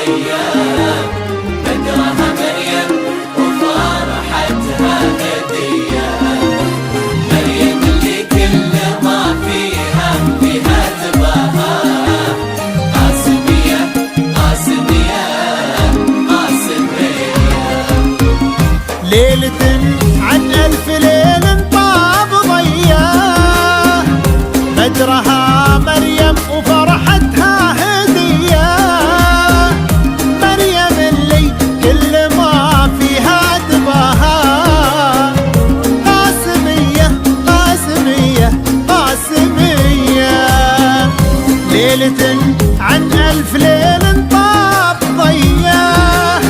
ضيّام، بدرها مريم وفرحتها هدية. مريم اللي كل ما فيها تباهى، قاسمية قاسمية قاسمية. ليلة عن ألف ليل طاب ضيّاه، بدرها مريم وفرحتها هدية. مريم اللي كل ما فيها تباهى، قاسمية قاسمية قاسمية. ليلة عن ألف ليل طاب ضيّاه،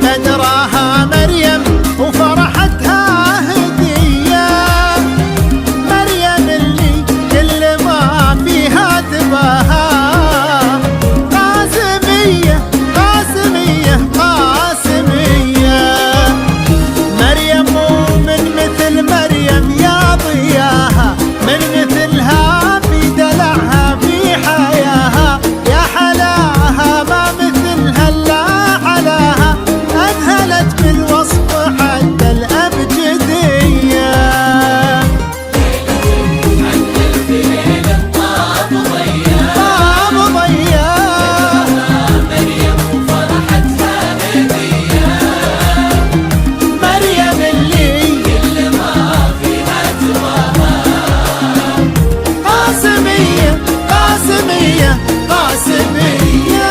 بدرها مريم وفرحتها هدية. مريم اللي كل ما فيها تباهى، قاسمية قاسمية قاسمية. مريم ومن مثل مريم يا ضياها، من مثلها في دلعها في حياها. يا حلاها ما مثلها لا علاها، أذهلت بالوصف حتى الأبجدية. عن ألف ليل طاب ضيّام، طاب ضيّاه، مريم وفرحتها هدية. مريم اللي كل ما فيها تباهى، قاسمية قاسمية قاسمية.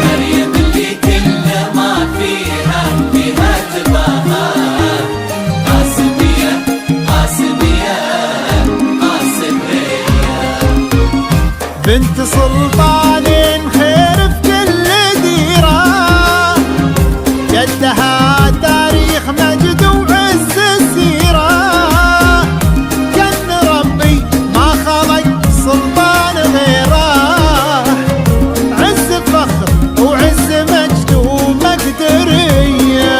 مريم اللي كل ما فيها تباهى، قاسمية قاسمية قاسمية. بنت سلطان خير في كل ديرة، جدها تاريخ مجد وعز السيرة. كان ربي ما خلق سلطان غيره، عز فخر وعز مجد ومقدرية.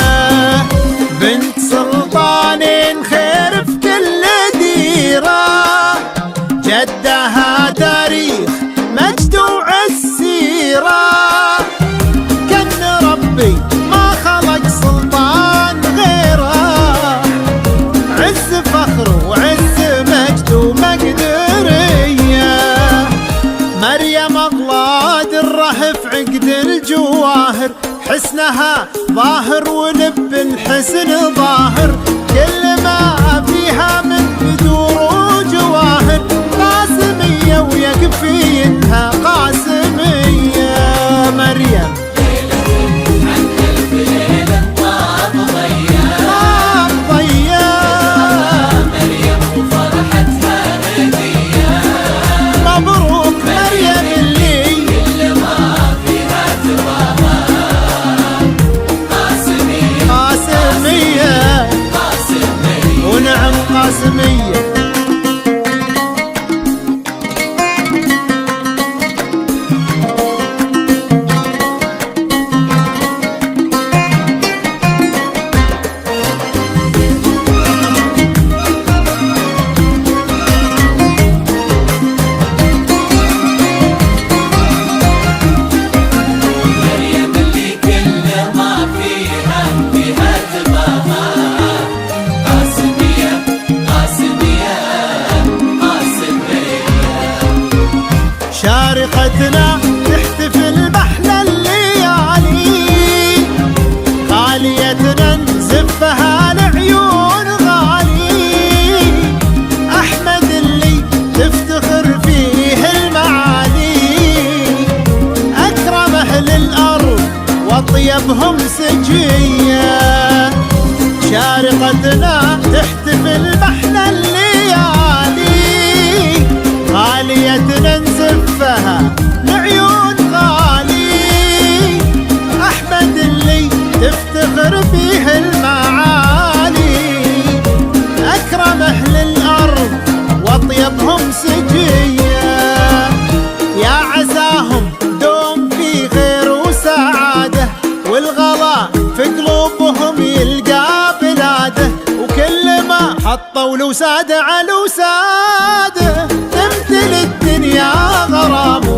بنت سلطان خير في كل ديرة، جدها تاريخ مجد وعز سيرة. كان ربي ما خلق سلطان غيره، عز فخر وعز مجد ومقدرية. مريم أغلى دره في عقد الجواهر، حسنها ظاهر ولب الحسن ظاهر. كل ما فيها من بدور وجواهر، قاسمية ويكفينها قاسمية. مريم عن ألف ليل طاب ضيّام، طاب ضيّاه، مريم وفرحتها هدية. مبروك مريم اللي كل ما فيها تباهى، قاسمية قاسمية قاسمية. ونعم قاسمية. مريم اللي كل ما فيها تباهى، قاسمية قاسمية الطول وساد على وساده تمثل الدنيا غرام